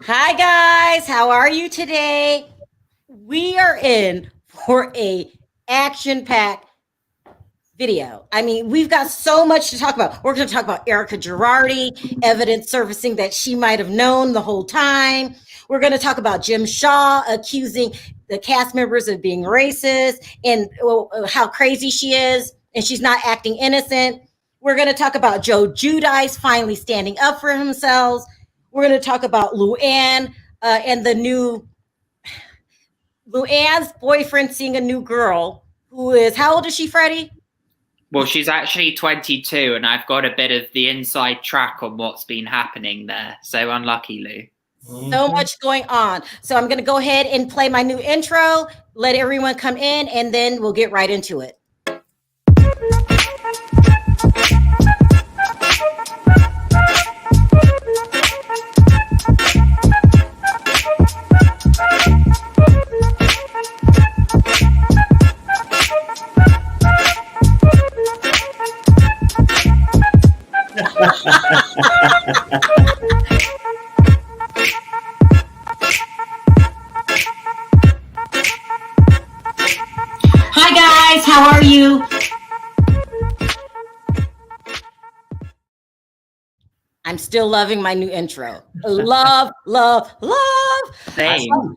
Hi guys, how are you today? We are in for a action-packed video. I mean, we've got so much to talk about. We're going to talk about Erika RHOBH, evidence surfacing that she might have known the whole time. We're going to talk about Jim Shah accusing the cast members of being racist and how crazy she is, and she's not acting innocent. We're going to talk about Joe Giudice finally standing up for himself. We're going to talk about LuAnn and the new LuAnn's boyfriend seeing a new girl who is, how old is she, Freddie? Well, she's actually 22, and I've got a bit of the inside track on what's been happening there. So unlucky, Lou. So much going on. So I'm going to go ahead and play my new intro, let everyone come in, and then we'll get right into it. Hi guys, how are you? I'm still loving my new intro. Love, love, love. Same.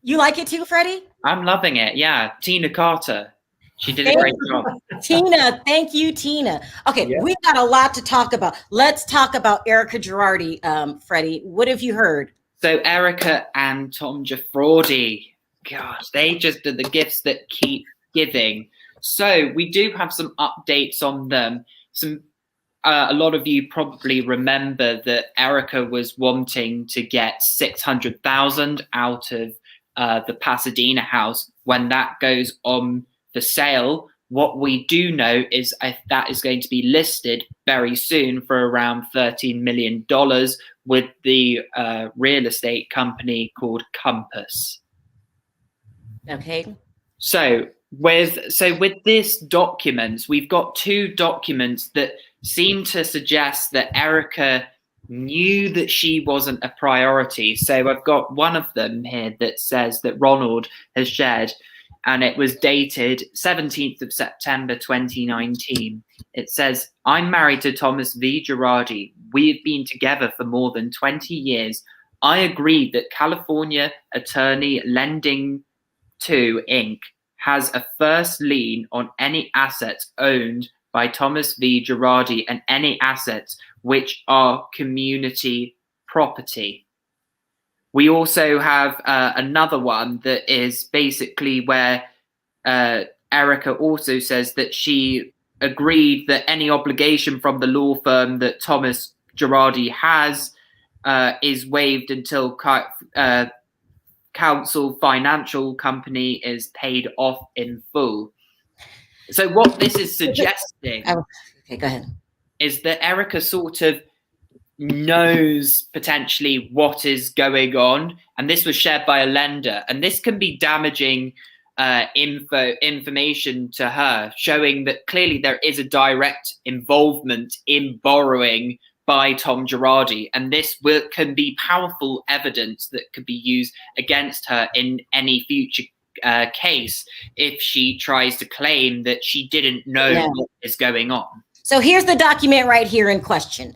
You like it too, Freddie? I'm loving it. Yeah, Tina Carter. She did a great job. Tina, thank you, Tina. Okay, we got a lot to talk about. Let's talk about Erika RHOBH, Freddie. What have you heard? So Erika and Tom Jafraudy, gosh, they just are the gifts that keep giving. So we do have some updates on them. A lot of you probably remember that Erika was wanting to get $600,000 out of the Pasadena house. When that goes on for sale, what we do know is that is going to be listed very soon for around $13 million with the real estate company called Compass. Okay. So with this documents, we've got two documents that seem to suggest that Erika knew that she wasn't a priority. So I've got one of them here that says that Ronald has shared, and it was dated 17th of September 2019. It says, "I'm married to Thomas V. Girardi. We have been together for more than 20 years. I agree that California Attorney Lending to Inc. has a first lien on any assets owned by Thomas V. Girardi and any assets which are community property." We also have another one that is basically where Erika also says that she agreed that any obligation from the law firm that Thomas Girardi has is waived until counsel financial company is paid off in full. So what this is suggesting okay, go ahead. Is that Erika sort of knows potentially what is going on, and this was shared by a lender, and this can be damaging information to her, showing that clearly there is a direct involvement in borrowing by Tom Girardi, and this can be powerful evidence that could be used against her in any future case if she tries to claim that she didn't know what is going on. So here's the document right here in question.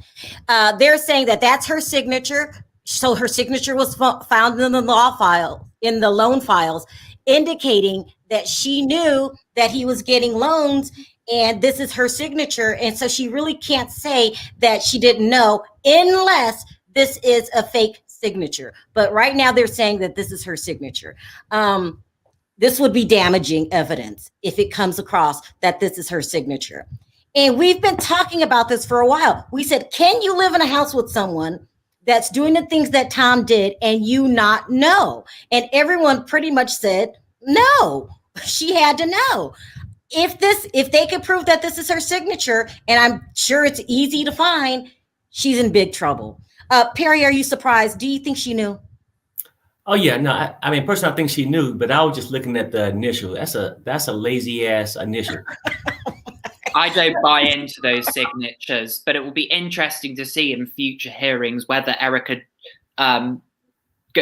They're saying that that's her signature. So her signature was found in the loan files, indicating that she knew that he was getting loans, and this is her signature. And so she really can't say that she didn't know unless this is a fake signature. But right now they're saying that this is her signature. This would be damaging evidence if it comes across that this is her signature. And we've been talking about this for a while. We said, can you live in a house with someone that's doing the things that Tom did and you not know? And everyone pretty much said, no, she had to know. If they could prove that this is her signature, and I'm sure it's easy to find, she's in big trouble. Perry, are you surprised? Do you think she knew? Oh yeah, no. I mean, personally, I think she knew, but I was just looking at the initial. That's a lazy ass initial. I don't buy into those signatures, but it will be interesting to see in future hearings whether Erika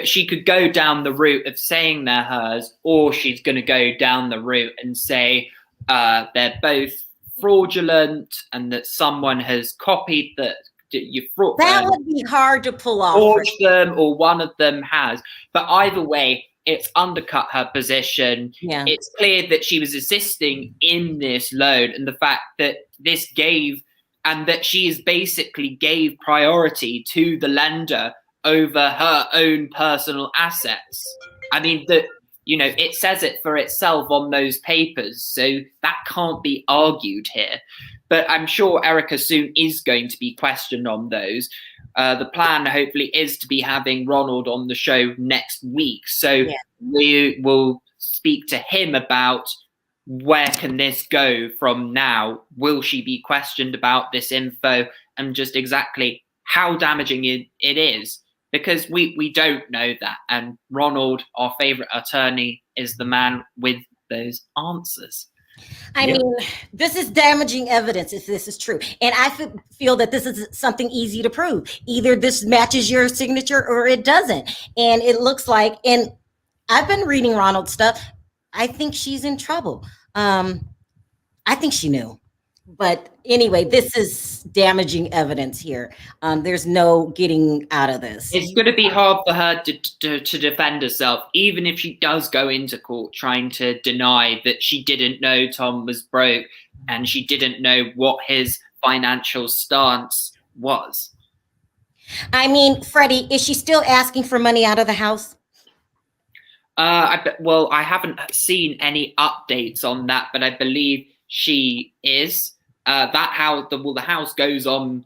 she could go down the route of saying they're hers, or she's going to go down the route and say they're both fraudulent and that someone has copied that you fraud. That would be hard to pull off. Forged them, or one of them has. But either way, it's undercut her position. Yeah. It's clear that she was assisting in this loan, and the fact that this gave, and that she is basically gave priority to the lender over her own personal assets. I mean, it says it for itself on those papers, so that can't be argued here. But I'm sure Erika soon is going to be questioned on those. The plan, hopefully, is to be having Ronald on the show next week. So we will speak to him about where can this go from now. Will she be questioned about this info and just exactly how damaging it is? Because we don't know that. And Ronald, our favorite attorney, is the man with those answers. I mean, this is damaging evidence if this is true. And I feel that this is something easy to prove. Either this matches your signature or it doesn't. And it looks like, and I've been reading Ronald's stuff, I think she's in trouble. I think she knew. But anyway, this is damaging evidence here. There's no getting out of this. It's going to be hard for her to defend herself, even if she does go into court trying to deny that she didn't know Tom was broke and she didn't know what his financial stance was. I mean, Freddie, is she still asking for money out of the house? I haven't seen any updates on that, but I believe she is. That house, the house goes on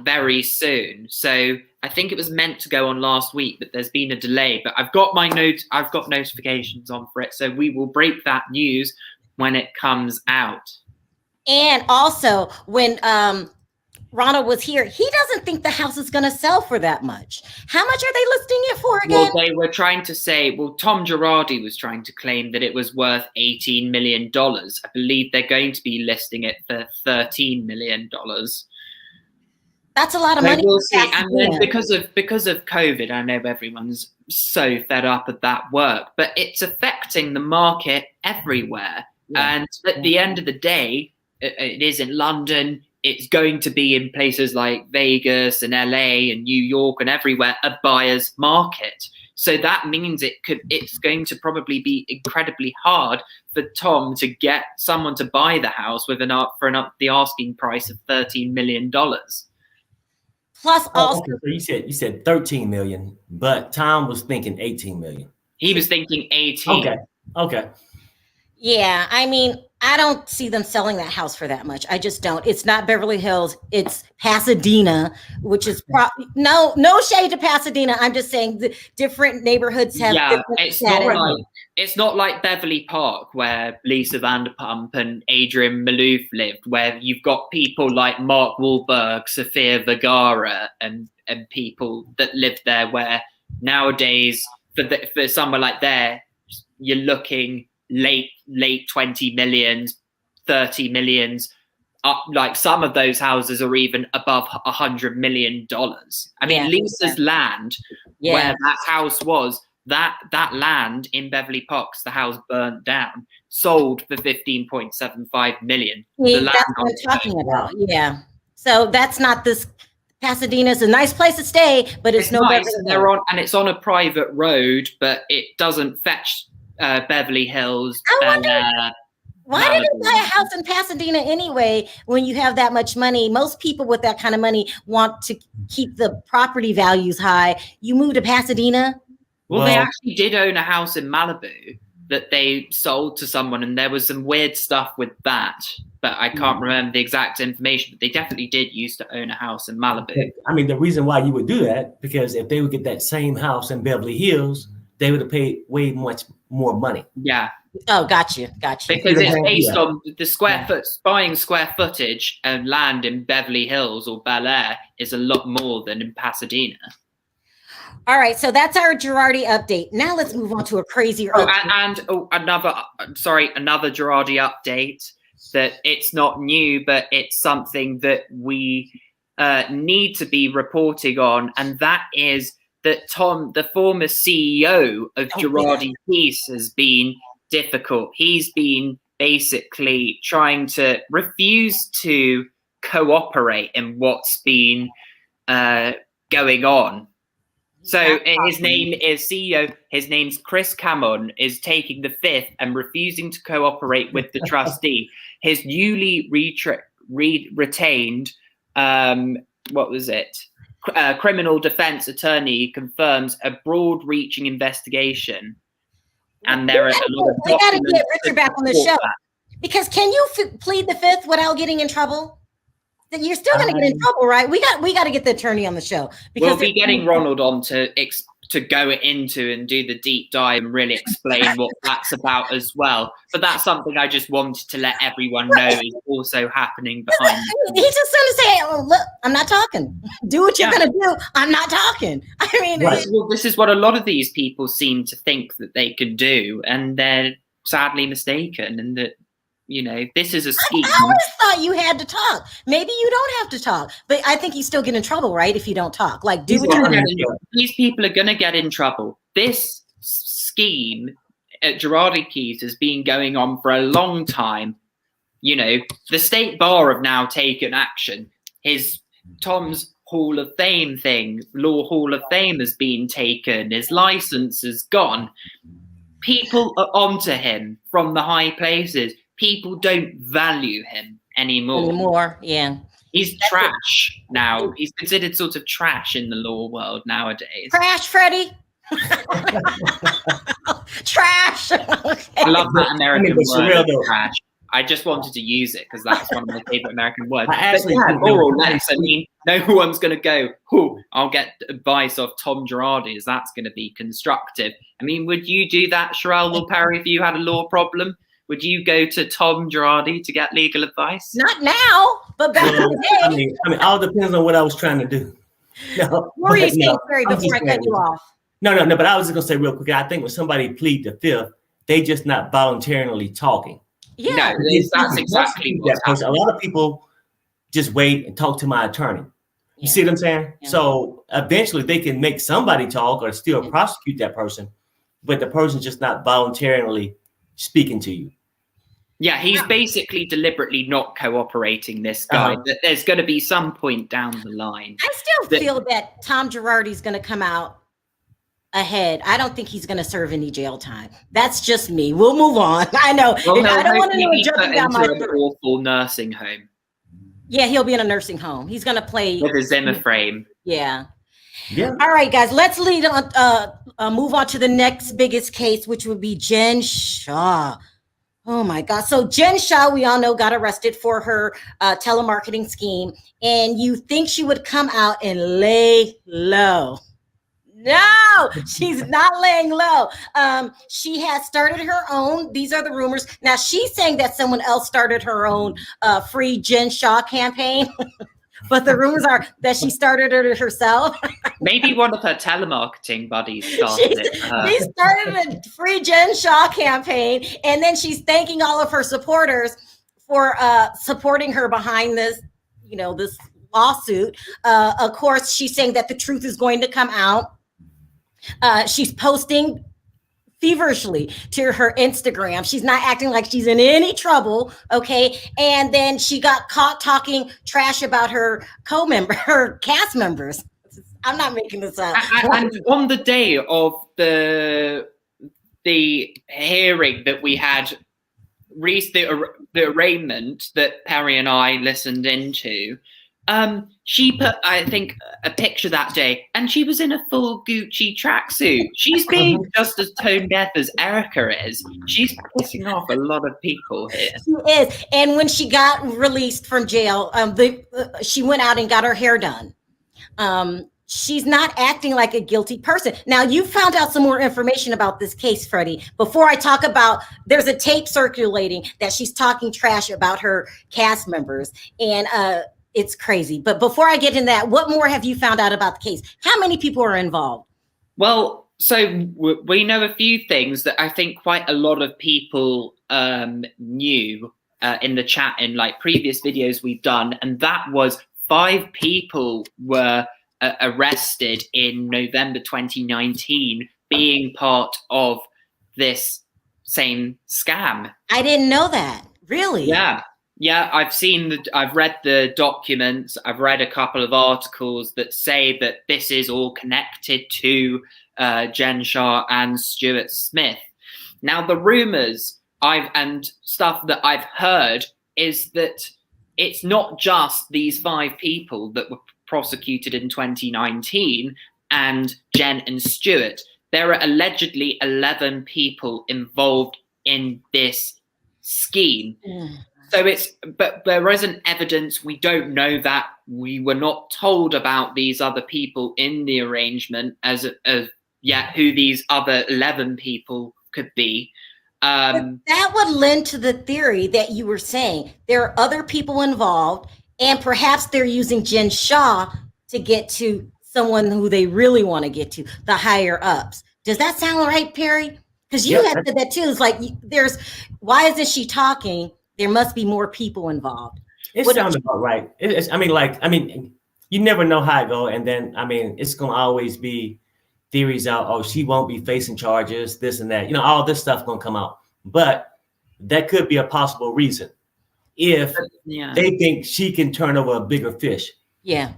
very soon. So I think it was meant to go on last week, but there's been a delay. But I've got I've got notifications on for it, so we will break that news when it comes out. And also, when Ronald was here, he doesn't think the house is going to sell for that much. How much are they listing it for again? Well, they were trying to say, Tom Girardi was trying to claim that it was worth $18 million. I believe they're going to be listing it for $13 million. That's a lot of money. We'll see. And then because of COVID, I know everyone's so fed up of that work, but it's affecting the market everywhere. Yeah. And at the end of the day, it is in London. It's going to be in places like Vegas and LA and New York and everywhere, a buyer's market. So that means it's going to probably be incredibly hard for Tom to get someone to buy the house with the asking price of $13 million. Plus, also, okay. So you said 13 million, but Tom was thinking 18 million. He was thinking 18. Okay. Yeah, I mean, I don't see them selling that house for that much. I just don't. It's not Beverly Hills. It's Pasadena, which is no shade to Pasadena. I'm just saying the different neighborhoods have different status. It's not like Beverly Park, where Lisa Vanderpump and Adrian Malouf lived, where you've got people like Mark Wahlberg, Sofia Vergara, and people that lived there, where nowadays for somewhere like there, you're looking late 20 millions, 30 millions, up. Like some of those houses are even above $100 million. I mean, Lisa's land, where that house was, that land in Beverly Park, the house burnt down, sold for $15.75 million. That's what I'm talking about. Yeah. So that's not this. Pasadena's a nice place to stay, but it's no nice. And it's on a private road, but it doesn't fetch Beverly Hills. I wonder, why did you buy a house in Pasadena anyway when you have that much money? Most people with that kind of money want to keep the property values high. You move to Pasadena? Well, they actually did own a house in Malibu that they sold to someone, and there was some weird stuff with that, but I can't remember the exact information, but they definitely did used to own a house in Malibu. I mean, the reason why you would do that, because if they would get that same house in Beverly Hills, they would have paid way much more money. Yeah. Oh, gotcha. Because it's based on the buying square footage and land in Beverly Hills or Bel Air is a lot more than in Pasadena. All right, so that's our Girardi update. Now let's move on to a crazier update. Another Girardi update that it's not new, but it's something that we need to be reporting on, and that is that Tom, the former CEO of Girardi Peace, has been difficult. He's been basically trying to refuse to cooperate in what's been going on. So his name is CEO. His name's Chris Camon, is taking the fifth and refusing to cooperate with the trustee. His newly retained, what was it? Criminal defense attorney confirms a broad-reaching investigation, and there are a lot of we got to get documents Richard back on the support show that. because can you plead the fifth without getting in trouble? Then you're still going to get in trouble, right? We got to get the attorney on the show because We'll be getting Ronald on to go into and do the deep dive and really explain what that's about as well. But that's something I just wanted to let everyone know is also happening behind. He's just going to say, "Oh, look, I'm not talking. Do what you're going to do. I'm not talking." I mean, well, this is what a lot of these people seem to think that they can do, and they're sadly mistaken. And that, you know, this is a scheme. I always thought you had to talk. Maybe you don't have to talk, but I think you still get in trouble, right? If you don't talk, like do what you're going to do. These people are going to get in trouble. This scheme at Girardi Keys has been going on for a long time. You know, the state bar have now taken action. Tom's Hall of Fame thing, Law Hall of Fame has been taken. His license is gone. People are onto him from the high places. People don't value him anymore. Yeah. He's trash now. He's considered sort of trash in the law world nowadays. Trash, Freddie. Trash. Okay. I love that American word, Sharrell, trash. I just wanted to use it because that's one of my favorite American words. I actually but yeah, think more or that- less, I mean, no one's going to go, oh, I'll get advice off Tom Girardi, as that's going to be constructive. I mean, would you do that, Sharrell or Perry, if you had a law problem? Would you go to Tom Girardi to get legal advice? Not now, but back in the day. I mean, all depends on what I was trying to do. No, What were you but saying, no, Perry, I'm before I just cut saying. you off? No, but I was just gonna say real quick. I think when somebody plead the fifth, they just not voluntarily talking. Yeah. No, that's exactly what's that person. A happening. lot of people just wait and talk to my attorney. You see what I'm saying? Yeah. So eventually they can make somebody talk or still Yeah. prosecute that person, but the person's just not voluntarily speaking to you. Yeah, he's basically deliberately not cooperating, this guy. That there's going to be some point down the line. I still feel that Tom Girardi's going to come out ahead. I don't think he's going to serve any jail time. That's just me. We'll move on. I know. Well, I don't want to know be jumping put down my into an throat. awful nursing home Yeah, he'll be in a nursing home. He's going to play. with a Zimmer frame. Yeah. Yeah. All right, guys, let's move on to the next biggest case, which would be Jen Shah. Oh my God. So Jen Shah, we all know, got arrested for her telemarketing scheme. And you think she would come out and lay low. No, she's not laying low. She has started her own. These are the rumors. Now she's saying that someone else started her own free Jen Shah campaign. But the rumors are that she started it herself. Maybe one of her telemarketing buddies started it. She started a free Jen Shah campaign, and then she's thanking all of her supporters for supporting her behind this, this lawsuit. Of course, she's saying that the truth is going to come out. She's posting feverishly to her Instagram. She's not acting like she's in any trouble. Okay. And then she got caught talking trash about her her cast members. I'm not making this up. And on the day of the hearing that we had, the arraignment that Perry and I listened into, she put, I think, a picture that day, and she was in a full Gucci tracksuit. She's being just as tone deaf as Erika is. She's pissing off a lot of people here. She is. And when she got released from jail, she went out and got her hair done. She's not acting like a guilty person. Now, you found out some more information about this case, Freddie. Before I talk about, there's a tape circulating that she's talking trash about her cast members. And it's crazy. But before I get in that, what more have you found out about the case? How many people are involved? Well, so we know a few things that I think quite a lot of people knew in the chat in like previous videos we've done. And that was 5 people were arrested in November 2019, being part of this same scam. I didn't know that. Really? Yeah. I've read the documents. I've read a couple of articles that say that this is all connected to Jen Shah and Stuart Smith. Now, the rumors and stuff that I've heard is that it's not just these 5 people that were prosecuted in 2019 and Jen and Stuart. There are allegedly 11 people involved in this scheme. So but there isn't evidence. We don't know that. We were not told about these other people in the arrangement as yet, who these other 11 people could be. That would lend to the theory that you were saying. There are other people involved, and perhaps they're using Jen Shah to get to someone who they really want to get to, the higher ups. Does that sound right, Perry? Because you had said that too. It's like, why isn't she talking? There must be more people involved. It sounds about right. You never know how it goes. And then, it's going to always be theories out. Oh, she won't be facing charges, this and that. All this stuff going to come out. But that could be a possible reason if they think she can turn over a bigger fish. Yeah.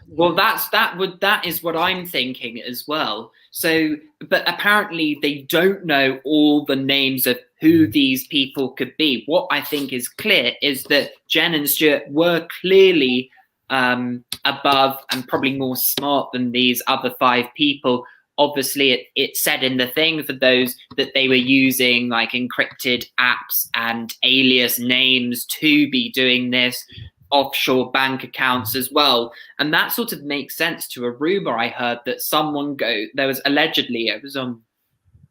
Well, that is what I'm thinking as well. So, but apparently they don't know all the names of who these people could be. What I think is clear is that Jen and Stuart were clearly above and probably more smart than these other 5 people. Obviously, it said in the thing for those that they were using like encrypted apps and alias names to be doing this, offshore bank accounts as well. And that sort of makes sense to a rumor I heard that there was allegedly, it was on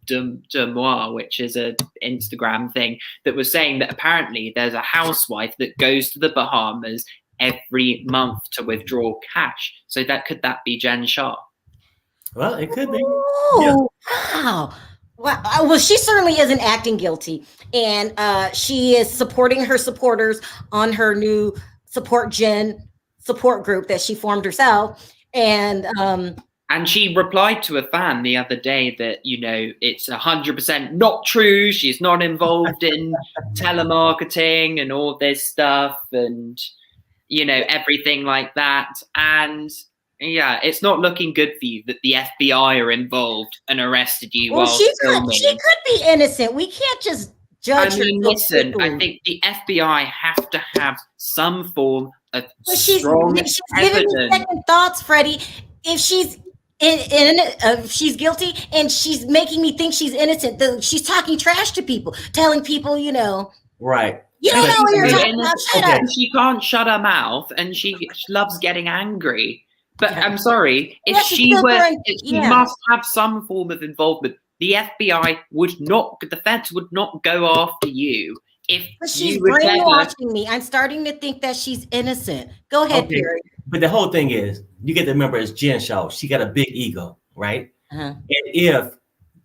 Demois, which is an Instagram thing, that was saying that apparently there's a housewife that goes to the Bahamas every month to withdraw cash. So could that be Jen Shah? Well, it could be. Oh, wow. Well, she certainly isn't acting guilty. And she is supporting her supporters on her new Support Jen support group that she formed herself. And she replied to a fan the other day that, it's 100% not true. She's not involved in telemarketing and all this stuff and, everything like that. And yeah, it's not looking good for you that the FBI are involved and arrested you. Well, she could be innocent. We can't just judge her. Listen, I think the FBI have to have some form of strong evidence. She's giving me second thoughts, Freddie. If she's if she's guilty and she's making me think she's innocent, she's talking trash to people, telling people, right. You don't know what you're talking about. Shut up. She can't shut her mouth, and she loves getting angry. But I'm sorry, if she must have some form of involvement. The FBI the feds would not go after you if she's brainwashing me. I'm starting to think that she's innocent. Go ahead, Perry. But the whole thing is, you get to remember, it's Jen Shah. She got a big ego, right? And if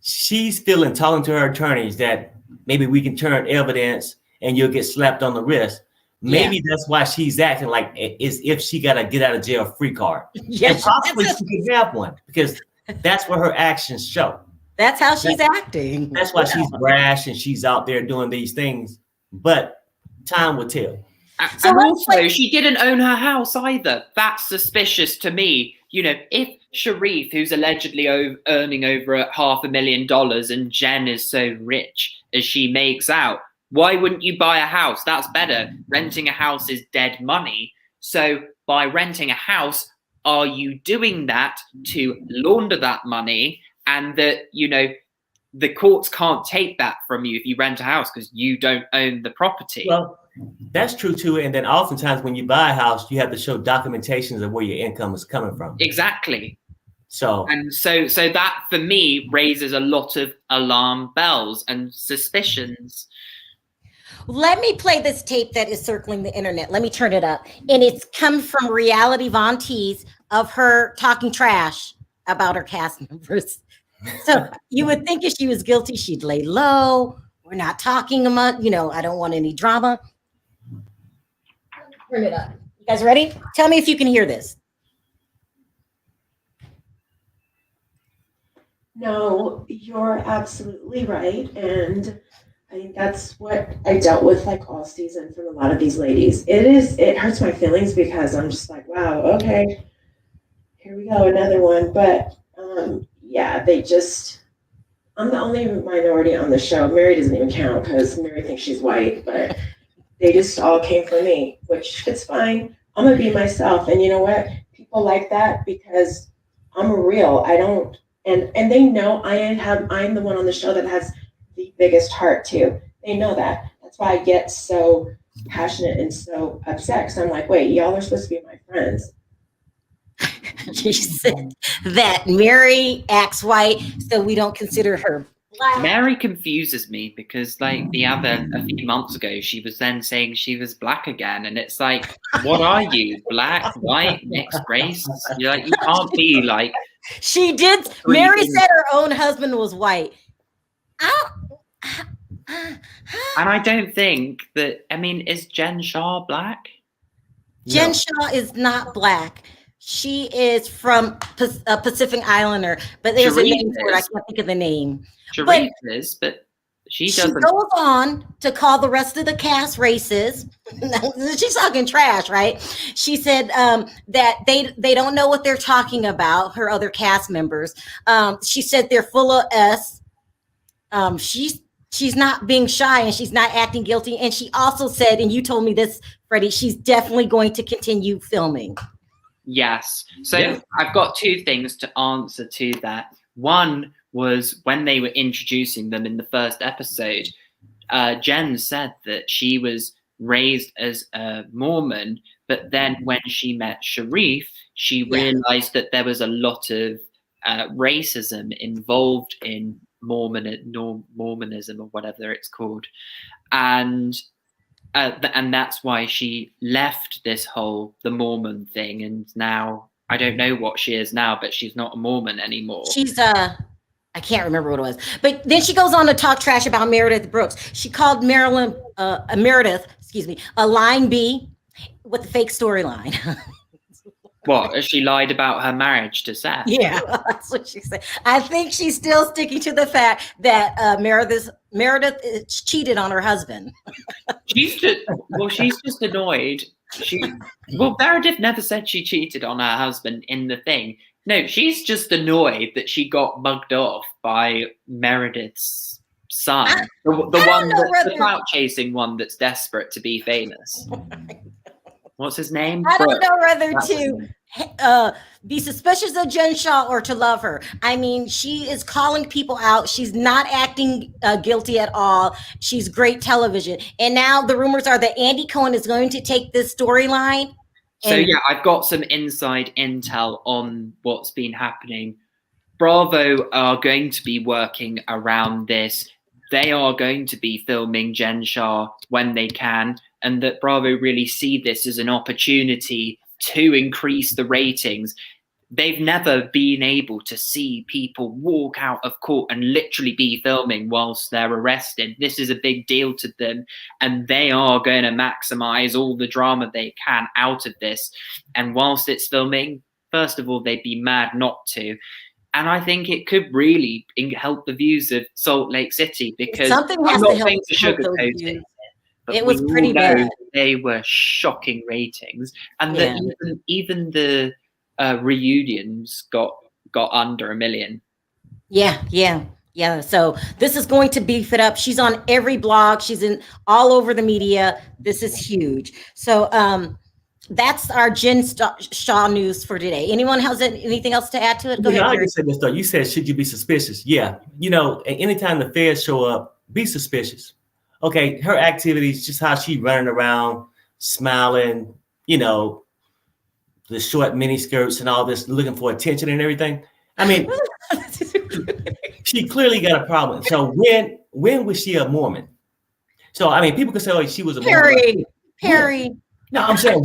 she's talking to her attorneys that maybe we can turn evidence and you'll get slapped on the wrist, maybe that's why she's acting like as if she got a get out of jail free card. And possibly she could have one, because that's what her actions show. That's how she's acting. That's why she's brash and she's out there doing these things. But time will tell. And also, she didn't own her house either. That's suspicious to me. If Sharif, who's allegedly earning over $500,000, and Jen is so rich as she makes out, why wouldn't you buy a house? That's better. Renting a house is dead money. So by renting a house, are you doing that to launder that money? And that, the courts can't take that from you if you rent a house because you don't own the property. Well, that's true too. And then oftentimes when you buy a house, you have to show documentations of where your income is coming from. Exactly. So that for me raises a lot of alarm bells and suspicions. Let me play this tape that is circling the internet. Let me turn it up. And it's come from Reality Von Teese of her talking trash about her cast members. So you would think if she was guilty, she'd lay low. We're not talking about, I don't want any drama. Turn it up. You guys ready? Tell me if you can hear this. No, you're absolutely right. And I think that's what I dealt with like all season from a lot of these ladies. It hurts my feelings because I'm just like, wow, okay, here we go, another one. But yeah, I'm the only minority on the show. Mary doesn't even count because Mary thinks she's white, but they just all came for me, which it's fine. I'm gonna be myself. And you know what? People like that because I'm real. I don't and they know I'm the one on the show that has the biggest heart too. They know that. That's why I get so passionate and so upset because I'm like, wait, y'all are supposed to be my friends. She said that Mary acts white, so we don't consider her black. Mary confuses me because, like, a few months ago, she was then saying she was black again, and it's like, what are you? Black, white, mixed race? You're like, you can't be like. She did. Mary said her own husband was white. And I don't think that. I mean, is Jen Shah black? Jen Shah is not black. She is from Pacific Islander, but there's a name for it. I can't think of the name. Sharrell is, but she doesn't. She goes on to call the rest of the cast racist. She's talking trash, right? She said that they don't know what they're talking about, her other cast members. She said they're full of S. She's not being shy and she's not acting guilty. And she also said, and you told me this, Freddie, she's definitely going to continue filming. Yes. So I've got two things to answer to that. One was when they were introducing them in the first episode, Jen said that she was raised as a Mormon, but then when she met Sharif, she realized that there was a lot of racism involved in Mormonism or whatever it's called. And that's why she left the Mormon thing, and now I don't know what she is now, but she's not a Mormon anymore. She's I can't remember what it was, but then she goes on to talk trash about Meredith Brooks. She called Meredith, a line B with the fake storyline. What? She lied about her marriage to Seth? Yeah, that's what she said. I think she's still sticking to the fact that Meredith cheated on her husband. She's just annoyed. Meredith never said she cheated on her husband in the thing. No, she's just annoyed that she got mugged off by Meredith's son, the clout chasing one that's desperate to be famous. What's his name? I don't know whether to be suspicious of Jen Shah or to love her. I mean, she is calling people out. She's not acting guilty at all. She's great television. And now the rumors are that Andy Cohen is going to take this storyline. So yeah, I've got some inside intel on what's been happening. Bravo are going to be working around this. They are going to be filming Jen Shah when they can, and that Bravo really see this as an opportunity to increase the ratings. They've never been able to see people walk out of court and literally be filming whilst they're arrested. This is a big deal to them, and they are going to maximize all the drama they can out of this. And whilst it's filming, first of all, they'd be mad not to. And I think it could really help the views of Salt Lake City, because something has to help sugarcoat it. But it was pretty bad. They were shocking ratings, and that even the reunions got under 1 million. Yeah. So this is going to beef it up. She's on every blog. She's in all over the media. This is huge. So that's our Jen Shah news for today. Anyone has anything else to add to it? Go ahead. I just said this though. You said, should you be suspicious? Yeah. You know, anytime the feds show up, be suspicious. Okay, her activities, just how she running around, smiling, you know, the short mini skirts and all this, looking for attention and everything. I mean, she clearly got a problem. So when was she a Mormon? So I mean, people can say, "Oh, she was a Mormon." Perry. No, I'm saying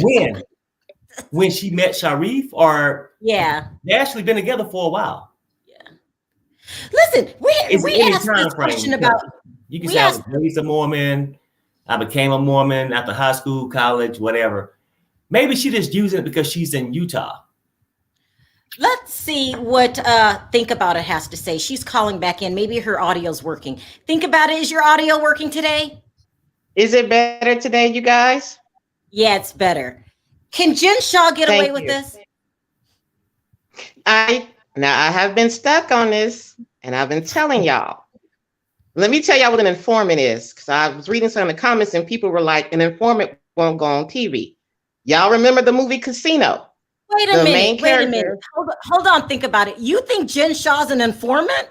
when she met Sharif, or they actually been together for a while. Yeah. Listen, we asked this question about. You can say I was raised a Mormon, I became a Mormon after high school, college, whatever. Maybe she just using it because she's in Utah. Let's see what Think About It has to say. She's calling back in. Maybe her audio's working. Think About It, is your audio working today? Is it better today, you guys? Yeah, it's better. Can Jen Shah get away with this? I have been stuck on this, and I've been telling y'all. Let me tell y'all what an informant is, because I was reading some of the comments, and people were like, an informant won't go on TV. Y'all remember the movie Casino? Wait a minute. Hold on, Think About It. You think Jen Shah's an informant?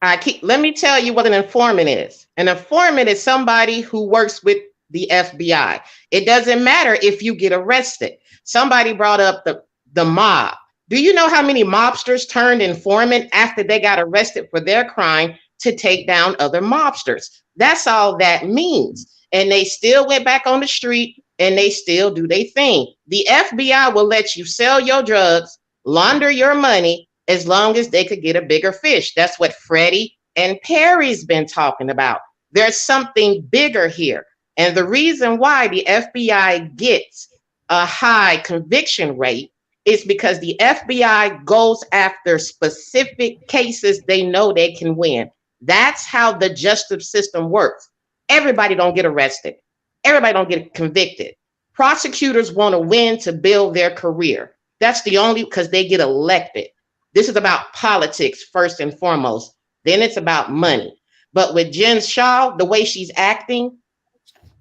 Let me tell you what an informant is. An informant is somebody who works with the FBI. It doesn't matter if you get arrested. Somebody brought up the mob. Do you know how many mobsters turned informant after they got arrested for their crime to take down other mobsters? That's all that means. And they still went back on the street and they still do their thing. The FBI will let you sell your drugs, launder your money, as long as they could get a bigger fish. That's what Freddie and Perry's been talking about. There's something bigger here. And the reason why the FBI gets a high conviction rate is because the FBI goes after specific cases they know they can win. That's how the justice system works. Everybody don't get arrested. Everybody don't get convicted. Prosecutors want to win to build their career. That's the only, because they get elected. This is about politics first and foremost. Then it's about money. But with Jen Shah, the way she's acting,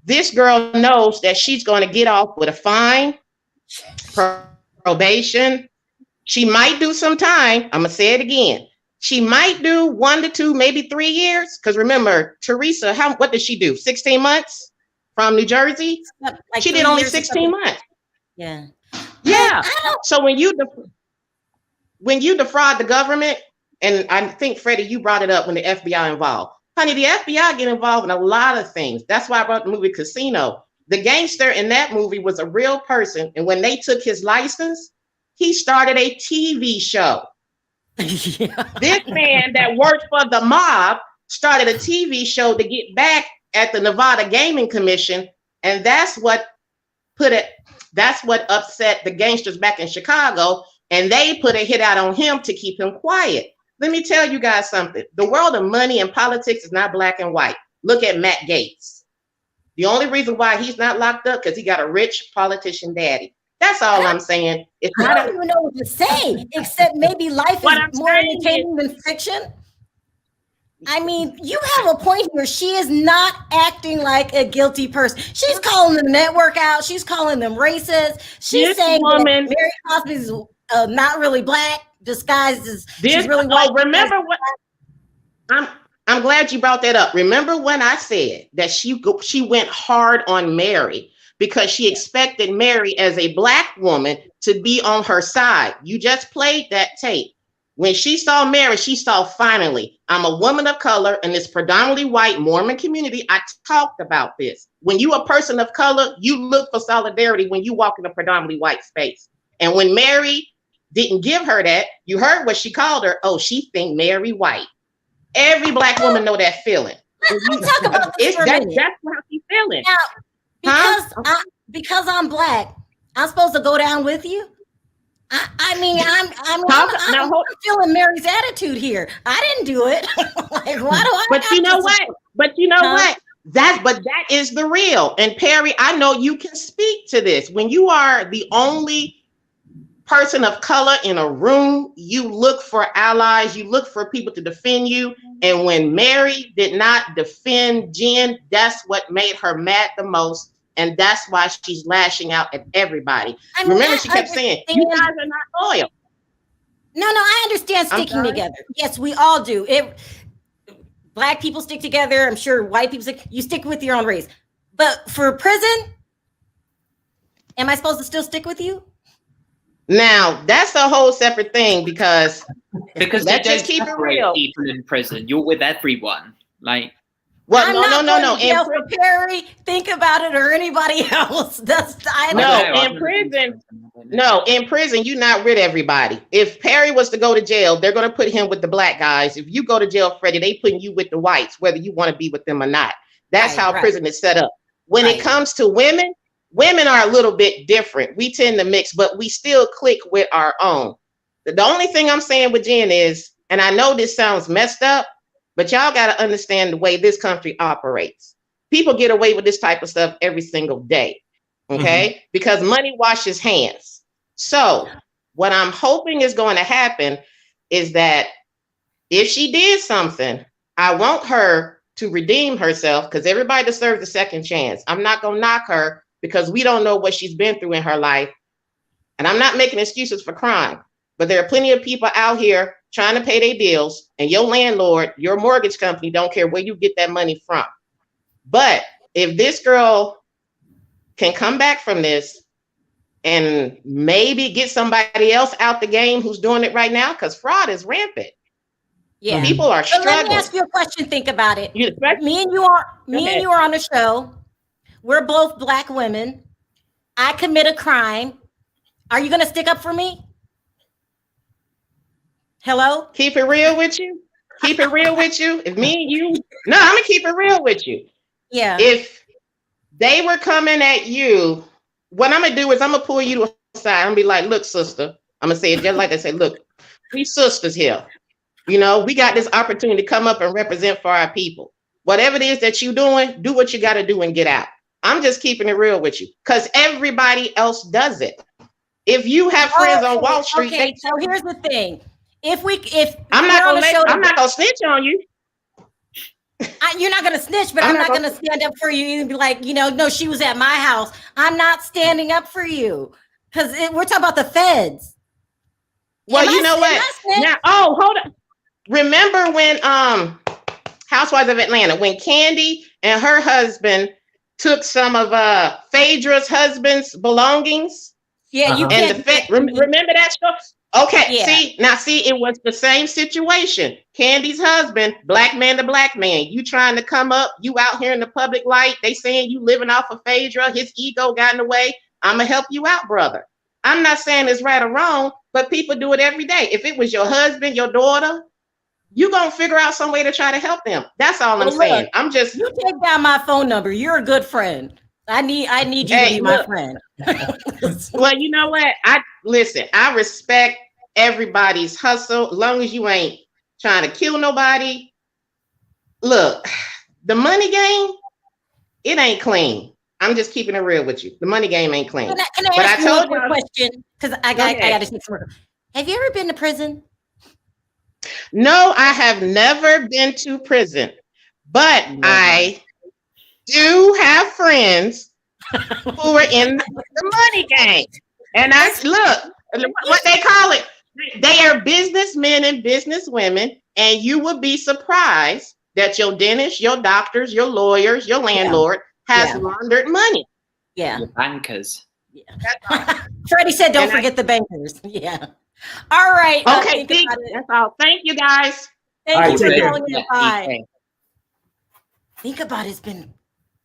this girl knows that she's going to get off with a fine, probation. She might do some time. I'm going to say it again. She might do 1 to 2, maybe 3 years. Because remember, Teresa, what did she do? 16 months from New Jersey? Like she did only 16 months. Yeah. Yeah. So when you defraud the government, and I think, Freddie, you brought it up when the FBI involved. Honey, the FBI get involved in a lot of things. That's why I brought the movie Casino. The gangster in that movie was a real person. And when they took his license, he started a TV show. Yeah. This man that worked for the mob started a TV show to get back at the Nevada Gaming Commission. And that's what upset the gangsters back in Chicago. And they put a hit out on him to keep him quiet. Let me tell you guys something. The world of money and politics is not black and white. Look at Matt Gaetz. The only reason why he's not locked up because he got a rich politician daddy. That's all I'm saying. I don't even know what to say, except maybe life is more entertaining than fiction. I mean, you have a point here. She is not acting like a guilty person. She's calling the network out. She's calling them racist. She's saying that Mary Cosby's not really black, disguised as she's really white. Remember what? I'm glad you brought that up. Remember when I said that she went hard on Mary because she expected Mary as a black woman to be on her side. You just played that tape. When she saw Mary, she saw, finally, I'm a woman of color in this predominantly white Mormon community. I talked about this. When you a person of color, you look for solidarity when you walk in a predominantly white space. And when Mary didn't give her that, you heard what she called her. Oh, she think Mary white. Every black woman know that feeling. Let's talk about this for a minute. That's how she's feeling. Now, because I'm black, I'm supposed to go down with you. I'm feeling Mary's attitude here. I didn't do it. Like, why do I? But you know what? What? That is the real. And Perry, I know you can speak to this. When you are the only person of color in a room, you look for allies. You look for people to defend you. And when Mary did not defend Jen, that's what made her mad the most. And that's why she's lashing out at everybody. Remember, she kept saying, you guys are not loyal. No, I understand sticking together. Yes, we all do. Black people stick together. I'm sure white people you stick with your own race. But for prison, am I supposed to still stick with you? Now, that's a whole separate thing because let's just keep it real. People in prison, you're with everyone. Like, well, no. For Perry, Think About It, or anybody else. In prison, you're not with everybody. If Perry was to go to jail, they're going to put him with the black guys. If you go to jail, Freddie, they putting you with the whites, whether you want to be with them or not. That's how prison is set up. When it comes to women are a little bit different. We tend to mix, but we still click with our own. The only thing I'm saying with Jen is, and I know this sounds messed up, but y'all got to understand the way this country operates. People get away with this type of stuff every single day, okay? Because money washes hands. So what I'm hoping is going to happen is that if she did something, I want her to redeem herself, because everybody deserves a second chance. I'm not going to knock her because we don't know what she's been through in her life. And I'm not making excuses for crime, but there are plenty of people out here trying to pay their bills, and your landlord, your mortgage company don't care where you get that money from. But if this girl can come back from this and maybe get somebody else out the game who's doing it right now, because fraud is rampant. Yeah, people are struggling. Let me ask you a question. Think about it. Me and you are on a show. We're both Black women. I commit a crime. Are you going to stick up for me? Hello? Keep it real with you. Keep it real with you. If me and you, no, I'm gonna keep it real with you. Yeah. If they were coming at you, what I'm gonna do is I'm gonna pull you to the side. I'm gonna be like, look, sister. I'm gonna say it just like they say, look, we sisters here. You know, we got this opportunity to come up and represent for our people. Whatever it is that you're doing, do what you got to do and get out. I'm just keeping it real with you because everybody else does it. If you have friends on Wall Street, so here's the thing. If I'm not gonna snitch on you. You're not gonna snitch, but I'm not gonna stand up for you and be like, no, she was at my house. I'm not standing up for you because we're talking about the feds. Well, you know what? Now, hold on. Remember when Housewives of Atlanta, when Candy and her husband took some of Phaedra's husband's belongings? Yeah, you and can't. Remember that show? Okay, yeah. See, it was the same situation. Candy's husband, black man to black man. You trying to come up, you out here in the public light. They saying you living off of Phaedra. His ego got in the way. I'm gonna help you out, brother. I'm not saying it's right or wrong, but people do it every day. If it was your husband, your daughter, you gonna figure out some way to try to help them. That's all I'm saying. You take down my phone number. You're a good friend. I need you to be my friend. Well, you know what? I respect everybody's hustle, as long as you ain't trying to kill nobody. Look, the money game, it ain't clean. I'm just keeping it real with you. The money game ain't clean. Can I ask you a question? Because I got to say something. Have you ever been to prison? No, I have never been to prison, but I do have friends who are in the money game. And look, what they call it, they are businessmen and businesswomen, and you would be surprised that your dentist, your doctors, your lawyers, your landlord has laundered money. Yeah. Your bankers. Yeah. Freddie said, don't forget the bankers. Yeah. All right. Okay, that's all. Thank you, guys. Thank you for calling in. Bye. Think about it.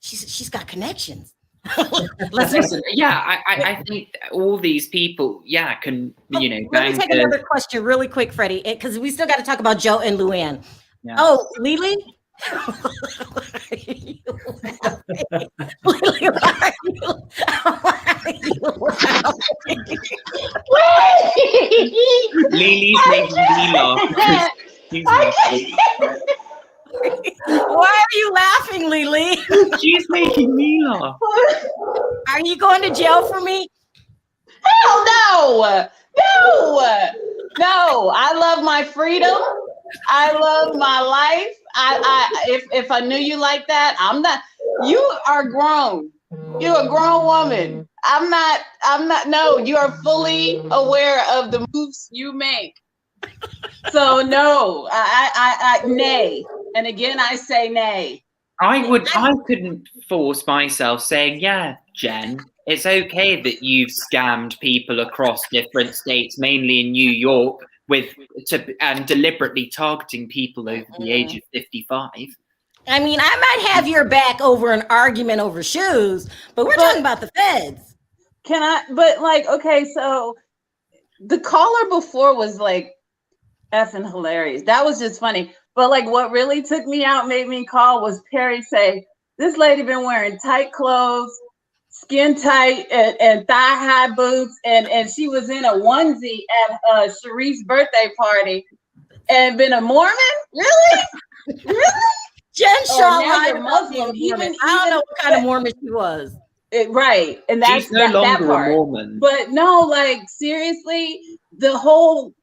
She's got connections. Listen, I think all these people, can, Let me take another question really quick, Freddie, because we still got to talk about Joe and LuAnn. Yeah. Oh, Lily? Lily, why are you Lily's making me laugh. Why are you laughing, Lily? She's making me laugh. Are you going to jail for me? Hell no. I love my freedom. I love my life. If I knew you like that, I'm not. You are grown. You're a grown woman. I'm not. No, you are fully aware of the moves you make. So no, I nay. And again, I say nay. I couldn't force myself saying, yeah, Jen, it's okay that you've scammed people across different states, mainly in New York, and deliberately targeting people over the age of 55. I mean, I might have your back over an argument over shoes, but we're talking about the feds. Okay, so the caller before was like effing hilarious. That was just funny. But what really took me out, made me call, was Perry say, this lady been wearing tight clothes, skin tight and thigh high boots, and she was in a onesie at Sharif's birthday party and been a Mormon? Really? Really? Jen Shah now you're lied Muslim. about being a Even Mormon. I don't know what kind of Mormon she was. Right, and that's She's no that longer part. a Mormon. But no, like seriously, the whole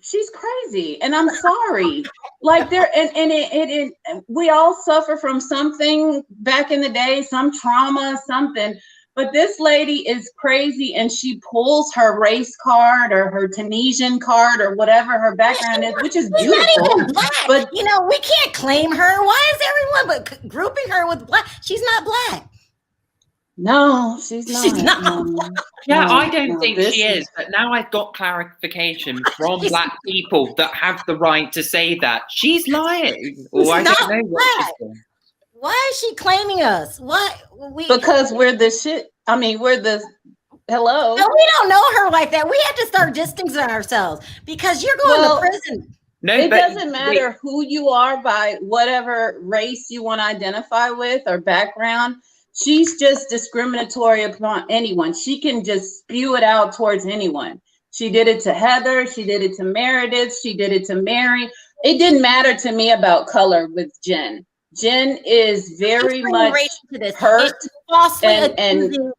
she's crazy, and I'm sorry. Like there, and we all suffer from something back in the day, some trauma, something. But this lady is crazy, and she pulls her race card or her Tunisian card or whatever her background is, which is beautiful. She's not even black. But you know, we can't claim her. Why is everyone but grouping her with black? She's not black. no, she's not. She's not. Yeah, No, I don't no, think this she is- is. But now I've got clarification from black people that have the right to say that she's lying. Or I not don't know what she's black. doing. Why is she claiming us? What we? Because we're the shit. I mean, we're the hello. No, we don't know her like that. We have to start distancing ourselves because you're going Well, to prison. No, It but doesn't matter who you are by whatever race you want to identify with or background. She's just discriminatory upon anyone. She can just spew it out towards anyone. She did it to Heather. She did it to Meredith. She did it to Mary. It didn't matter to me about color with Jen. Jen is very She's bringing much race to this. hurt. She's falsely and- accusing.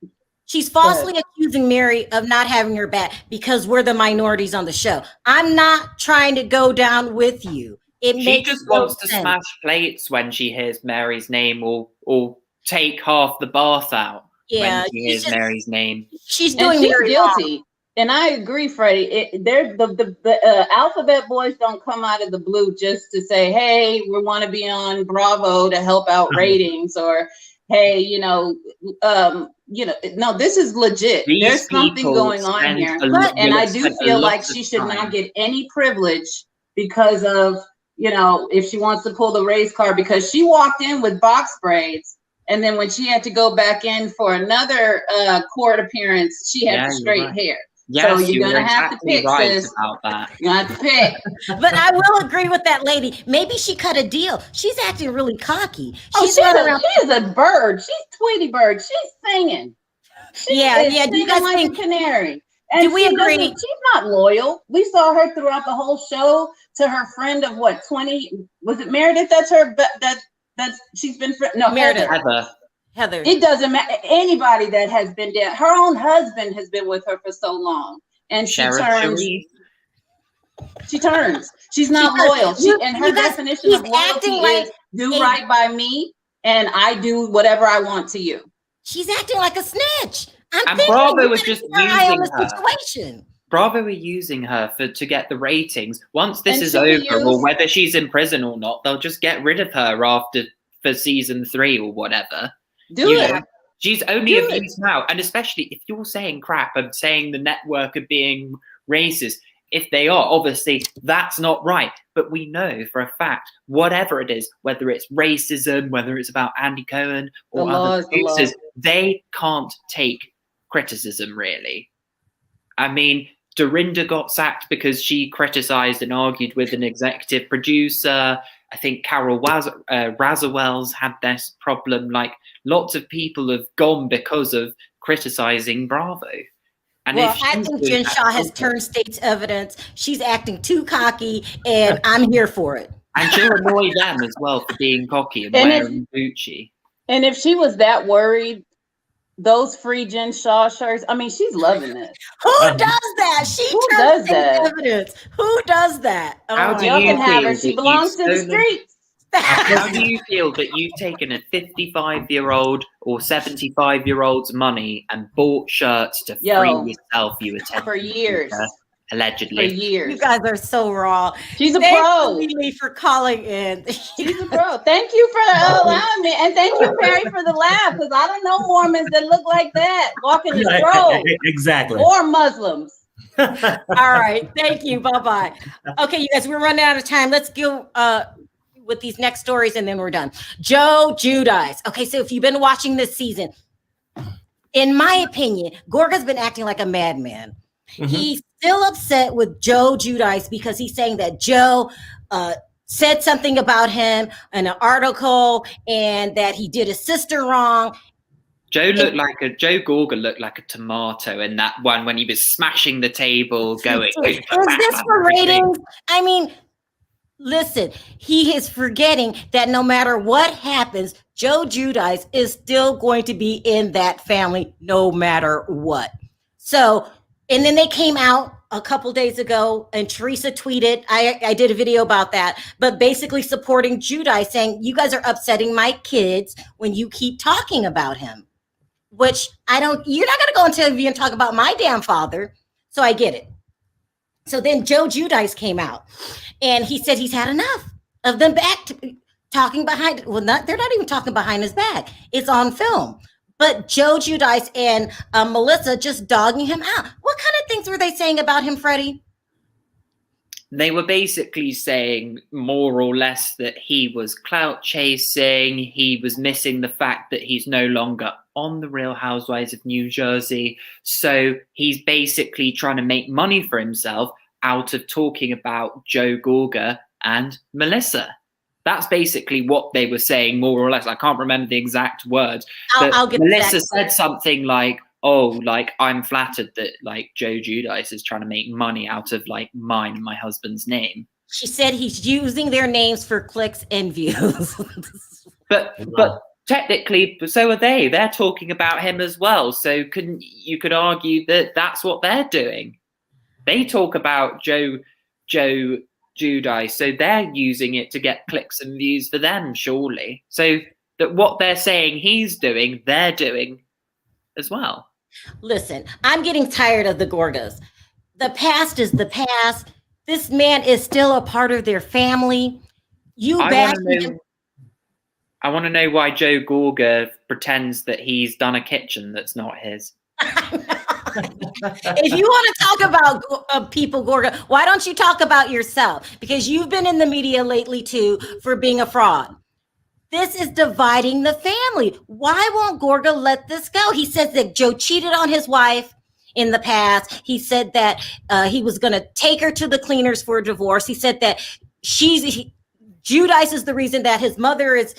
She's falsely accusing Mary of not having her back because we're the minorities on the show. I'm not trying to go down with you. It she makes just no wants to sense. smash plates when she hears Mary's name, or take half the bath out Yeah, when she hears Mary's name. she's And doing she's Mary wrong. guilty. And I agree, Freddie. The alphabet boys don't come out of the blue just to say, "Hey, we want to be on Bravo to help out ratings," or "Hey, no, this is legit. These There's something people going on spend here." a lot- And I spend do a feel lot like of she should time. not get any privilege because of, if she wants to pull the race card, because she walked in with box braids. And then when she had to go back in for another court appearance, she had the straight hair. Yes, so you're were gonna have to exactly pick, right sis. about that. You're gonna have to pick. But I will agree with that lady. Maybe she cut a deal. She's acting really cocky. She's running around. she is a bird. She's Tweety Bird. She's singing. She Yeah. is Do you singing guys like think? a canary. And Do we agree? She's not loyal. We saw her throughout the whole show to her friend of 20? Was it Meredith? That's her. That's she's been no Meredith. Heather. It doesn't matter. Anybody that has been there, her own husband has been with her for so long, and she turns. She turns. She's not loyal. And her definition of loyalty is do right by me, and I do whatever I want to you. She's acting like a snitch. And Bravo was just using her. Situation. Bravo are using her to get the ratings. Once this And is she'll be over, or used- whether she's in prison or not, they'll just get rid of her for season 3 or whatever. Do it. She's only abused now, and especially if you're saying crap and saying the network are being racist. If they are, obviously that's not right. But we know for a fact, whatever it is, whether it's racism, whether it's about Andy Cohen or other producers, they can't take criticism, really. I mean, Dorinda got sacked because she criticized and argued with an executive producer. I think Carol Razawell's had this problem. Like, lots of people have gone because of criticizing Bravo. And well, I think Jen Shah has turned state's evidence. She's acting too cocky, and I'm here for it. And she'll annoy them as well for being cocky and wearing Gucci. And if she was that worried, those free Jen Shah shirts, I mean, she's loving it. Who does that? Who does that? Evidence. Who does that? How do Y'all you can have her. feel She that belongs to the you've streets. How do you feel that you've taken a 55-year-old or 75-year-old's money and bought shirts to free yourself? You attended for years, allegedly. For years, you guys are so wrong. She's a Thank pro. you for calling in. She's a pro. Thank you for allowing me, and thank you, Perry, for the laugh. Because I don't know Mormons that look like that walking the stroll. Exactly. Or Muslims. All right. Thank you. Bye-bye. Okay, you guys, we're running out of time. Let's go with these next stories and then we're done. Joe Giudice. Okay, so if you've been watching this season, in my opinion, Gorga's been acting like a madman. Mm-hmm. He's still upset with Joe Giudice because he's saying that Joe said something about him in an article and that he did his sister wrong. Joe Gorga looked like a tomato in that one when he was smashing the table, going. Is this for ratings? I mean, listen, he is forgetting that no matter what happens, Joe Giudice is still going to be in that family no matter what. So, and then they came out a couple days ago and Teresa tweeted, I did a video about that, but basically supporting Giudice, saying, you guys are upsetting my kids when you keep talking about him, which you're not going to go on TV and talk about my damn father. So I get it. So then Joe Giudice came out and he said he's had enough of them talking behind. They're not even talking behind his back. It's on film. But Joe Giudice and Melissa just dogging him out. What kind of things were they saying about him, Freddie? They were basically saying more or less that he was clout chasing. He was missing the fact that he's no longer on the Real Housewives of New Jersey. So he's basically trying to make money for himself out of talking about Joe Gorga and Melissa. That's basically what they were saying, more or less. I can't remember the exact words. I'll get Melissa said something like, oh, like, I'm flattered that, like, Joe Giudice is trying to make money out of, like, mine and my husband's name. She said he's using their names for clicks and views. But technically, so are they. They're talking about him as well. So you could argue that that's what they're doing. They talk about Joe Giudice, so they're using it to get clicks and views for them, surely. So that what they're saying he's doing, they're doing as well. Listen, I'm getting tired of the Gorgas. The past is the past. This man is still a part of their family. I want to know why Joe Gorga pretends that he's done a kitchen that's not his. If you want to talk about people, Gorga, why don't you talk about yourself? Because you've been in the media lately too for being a fraud. This is dividing the family. Why won't Gorga let this go? He says that Joe cheated on his wife in the past. He said that he was going to take her to the cleaners for a divorce. He said that Giudice is the reason that his mother is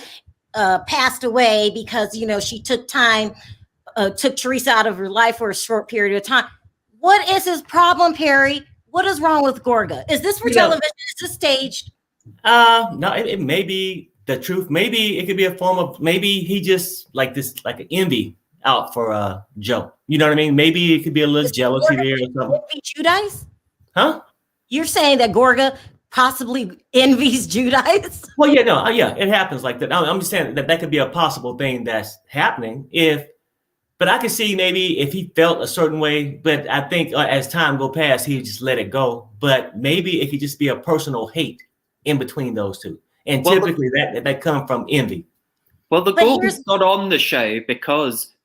passed away because, she took Teresa out of her life for a short period of time. What is his problem, Perry? What is wrong with Gorga? Is this for television? Is this staged? No, it may be the truth. Maybe it could be a form of, maybe he just like an envy out for Joe. You know what I mean? Maybe it could be a little jealousy there or something. Giudice? Huh? You're saying that Gorga possibly envies Giudice? Well, yeah, it happens like that. I'm just saying that could be a possible thing that's happening but I can see maybe if he felt a certain way, but I think as time go past, he'd just let it go. But maybe it could just be a personal hate in between those two. And typically that come from envy. Well, the Gorgas got on the show because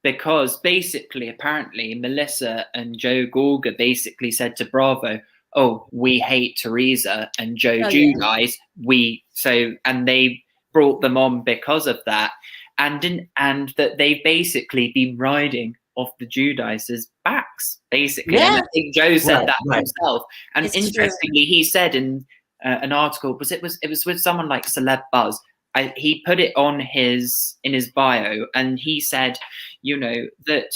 basically, apparently, Melissa and Joe Gorga basically said to Bravo, oh, we hate Teresa and Joe Giudice. And they brought them on because of that. And that they've basically been riding off the Giudice's backs, basically. Yeah. And I think Joe said that himself. And It's interestingly, he said in an article, it was with someone like Celeb Buzz. He put it on in his bio, and he said, that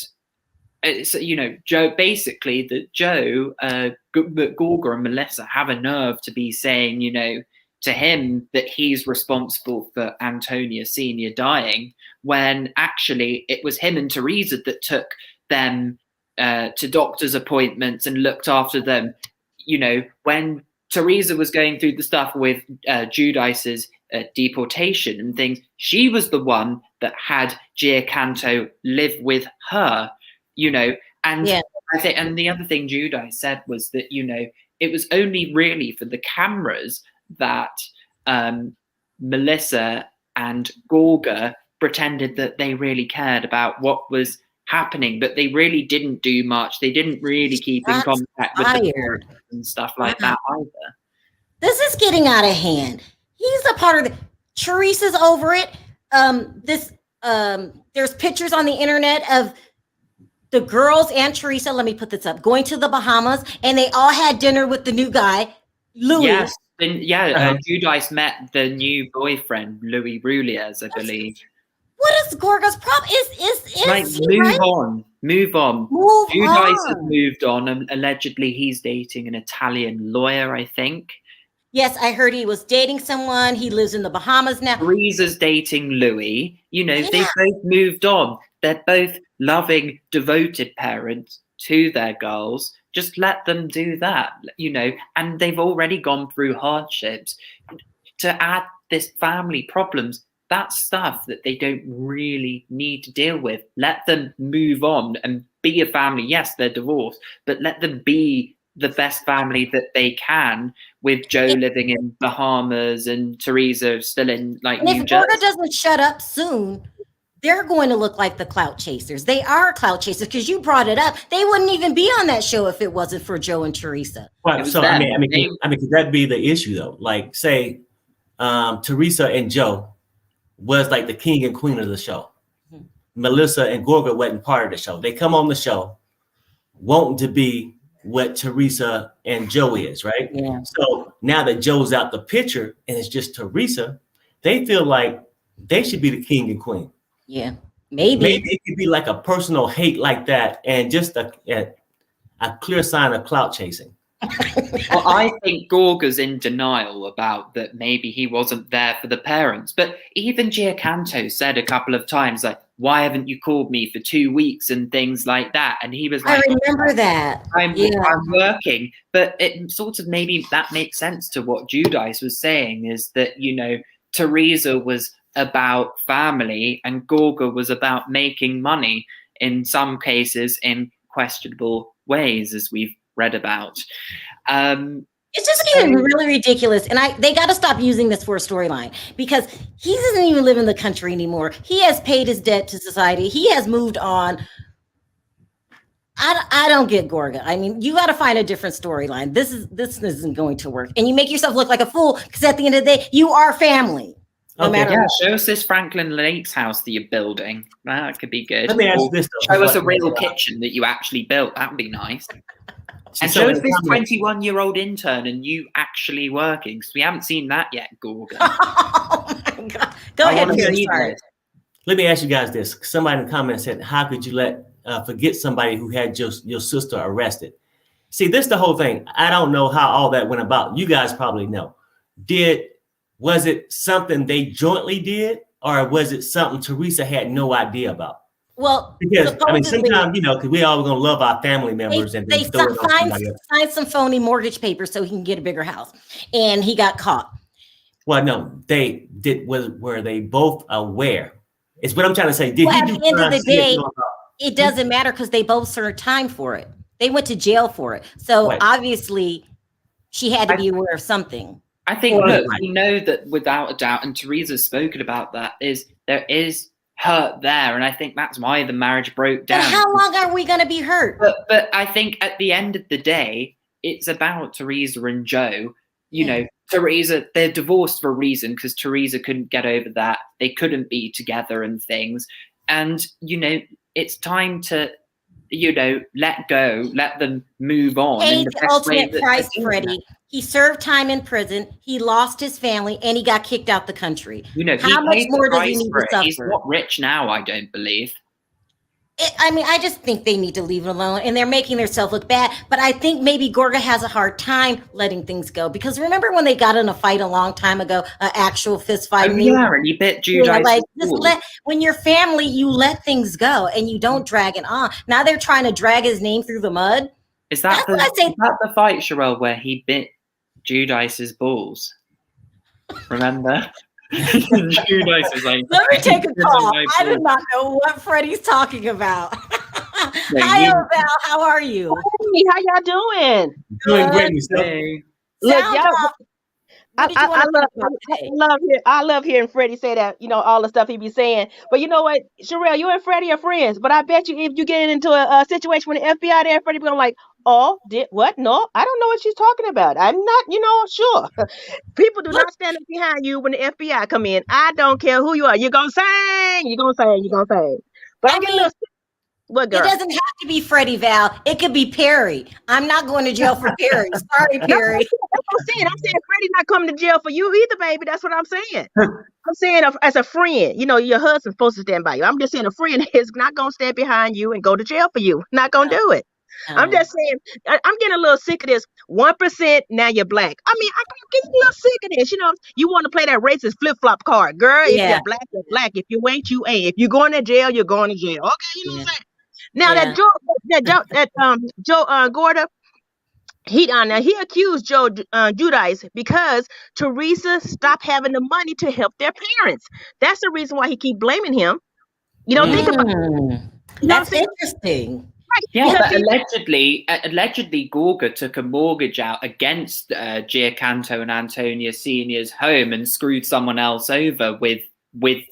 Joe, basically that Joe, that Gorga and Melissa have a nerve to be saying, to him that he's responsible for Antonia Sr. dying, when actually it was him and Teresa that took them to doctor's appointments and looked after them. When Teresa was going through the stuff with Giudice's deportation and things, she was the one that had Giacanto live with her, and I think, and the other thing Giudice said was that, it was only really for the cameras that Melissa and Gorga pretended that they really cared about what was happening, but they really didn't do much. They didn't really keep in contact with the parents and stuff like that either. This is getting out of hand. He's a part of Teresa's over it. There's pictures on the internet of the girls and Teresa, let me put this up, going to the Bahamas, and they all had dinner with the new guy, Louis. Yes. Giudice met the new boyfriend, Louis Rouliers, I believe. What is Gorga's problem? Is Like, he move right? on. Move on. Move Giudice has on. moved on, and allegedly he's dating an Italian lawyer, I think. Yes, I heard he was dating someone. He lives in the Bahamas now. Teresa's dating Louis. You know, Yeah. they've both moved on. They're both loving, devoted parents to their girls. Just let them do that, you know, and they've already gone through hardships. To add this family problems, that's stuff that they don't really need to deal with. Let them move on and be a family. Yes, they're divorced, but let them be the best family that they can, with Joe living in Bahamas and Teresa still in like And New if Jersey. Gorga doesn't shut up soon, they're going to look like the clout chasers. They are clout chasers because you brought it up. They wouldn't even be on that show if it wasn't for Joe and Teresa. Right. So I mean, could that be the issue though? Like, say, Teresa and Joe was like the king and queen of the show. Mhm. Melissa and Gorga wasn't part of the show. They come on the show wanting to be what Teresa and Joe is, right? Yeah. So now that Joe's out the picture and it's just Teresa, they feel like they should be the king and queen. Yeah. Maybe it could be like a personal hate like that, and just a clear sign of clout chasing. Well, I think Gorga's in denial about that. Maybe he wasn't there for the parents, but even Giacanto said a couple of times, like, "Why haven't you called me for 2 weeks?" and things like that. And he was like, I remember that. I'm working. But it sort of, maybe that makes sense to what Giudice was saying, is that, you know, Teresa was about family and Gorga was about making money, in some cases in questionable ways, as we've read about. It's just getting really ridiculous. And they got to stop using this for a storyline, because he doesn't even live in the country anymore. He has paid his debt to society. He has moved on. I don't get Gorga. I mean, you got to find a different storyline. This isn't going to work. And you make yourself look like a fool, because at the end of the day, you are family. No matter what. Show us this Franklin Lakes house that you're building. That could be good. Let me ask you this though. Show us a real kitchen that you actually built. That would be nice. And show us this 21-year-old intern and you actually working, because we haven't seen that yet, Gorga. Oh my God. Go ahead, Terry. Sorry. Let me ask you guys this. Somebody in the comments said, how could you forget somebody who had your sister arrested? See, this is the whole thing. I don't know how all that went about. You guys probably know. Was it something they jointly did, or was it something Teresa had no idea about? Well, because I mean, sometimes, you know, because we all gonna love our family members, and they signed some phony mortgage papers so he can get a bigger house, and he got caught. Well, no, they did. Were they both aware? It's what I'm trying to say. At the end of the day, it doesn't matter, because they both served time for it. They went to jail for it, so obviously she had to be aware of something. I think we know that without a doubt, and Teresa's spoken about that, is there is hurt there, and I think that's why the marriage broke down. But how long are we going to be hurt? But I think at the end of the day, it's about Teresa and Joe. You know, Teresa, they're divorced for a reason, because Teresa couldn't get over that. They couldn't be together and things. And, you know, it's time to, you know, let go, let them move on. Paid the ultimate price, Freddie. He served time in prison. He lost his family, and he got kicked out the country. You know, how much more does he need to suffer? He's not rich now, I don't believe. I mean, I just think they need to leave it alone, and they're making themselves look bad. But I think maybe Gorga has a hard time letting things go, because remember when they got in a fight a long time ago, an actual fist fight? And he bit Giudice. Like, when you're family, you let things go and you don't drag it on. Now they're trying to drag his name through the mud. Is that the fight, Sharrell, where he bit Giudice's balls? Remember? Giudice is like, let me take a call. I do not know what Freddie's talking about. Hi, Val. How are you? Hey, how y'all doing? Doing great. Look, y'all. I love hearing Freddie say that, you know, all the stuff he be saying. But you know what, Sharrell, you and Freddie are friends. But I bet you if you get into a situation with the FBI there, Freddie be going like, what? No, I don't know what she's talking about. I'm not, you know, sure. People do not stand up behind you when the FBI come in. I don't care who you are. You're going to sing. But I mean, what girl? It doesn't have to be Freddie, Val. It could be Perry. I'm not going to jail for Perry. Sorry, Perry. That's what I'm saying. I'm saying Freddie's not coming to jail for you either, baby. That's what I'm saying. I'm saying as a friend, you know, your husband's supposed to stand by you. I'm just saying a friend is not going to stand behind you and go to jail for you. Not going to do it. I'm just saying, I'm getting a little sick of this. 1%, now you're black. I mean, I'm getting a little sick of this. You know, you want to play that racist flip-flop card. Girl, if you're black, you're black. If you ain't, you ain't. If you're going to jail, you're going to jail. Okay, you know what I'm saying? Now Joe Gorga, he accused Joe Giudice because Teresa stopped having the money to help their parents. That's the reason why he keep blaming him. You know, think about it. You know That's interesting. Right. Yeah, but allegedly, Gorga took a mortgage out against Giacanto and Antonia Senior's home and screwed someone else over with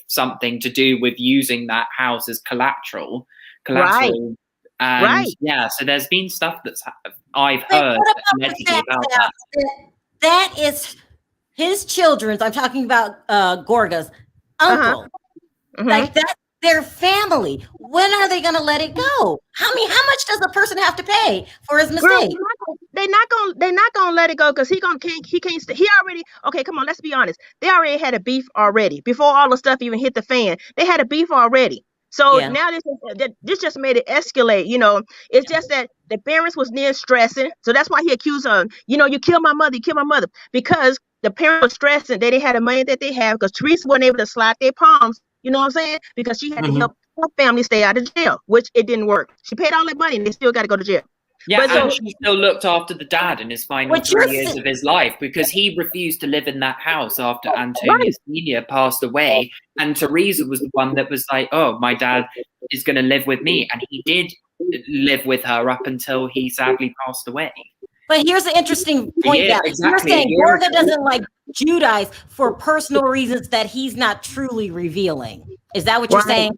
something to do with using that house as collateral. Right. And yeah, so there's been stuff that's I've heard allegedly about that. That is his children's. I'm talking about Gorga's uncle. Like that's their family. When are they going to let it go? How much does a person have to pay for his mistake? They're not gonna let it go because he can't. He already. Okay, come on. Let's be honest. They already had a beef already before all the stuff even hit the fan. They had a beef already. So now this just made it escalate. You know, it's just that the parents was near stressing. So that's why he accused her. You know, you killed my mother. You killed my mother because the parents were stressing. They didn't have the money that they have because Teresa wasn't able to slide their palms. You know what I'm saying? Because she had to help her family stay out of jail, which it didn't work. She paid all that money and they still got to go to jail. Yeah, and she still looked after the dad in his final 3 years of his life because he refused to live in that house after Antonia Senior passed away. And Teresa was the one that was like, oh, my dad is going to live with me. And he did live with her up until he sadly passed away. But here's the interesting point. You're saying Gorga doesn't like Giudice for personal reasons that he's not truly revealing. Is that what you're saying?